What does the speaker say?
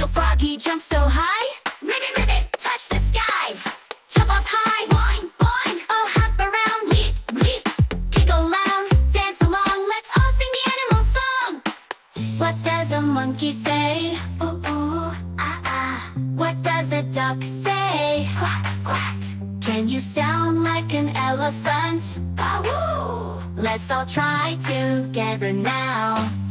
Little froggy jumps so high. Ribbit, ribbit, touch the sky. Jump up high, boing, boing. Oh, hop around, leap, leap. Giggle loud, dance along. Let's all sing the animal song. What does a monkey say? Ooh, ooh, ah, ah. What does a duck say? Quack, quack. Can you sound like an elephant? Baa-woo! Let's all try together now.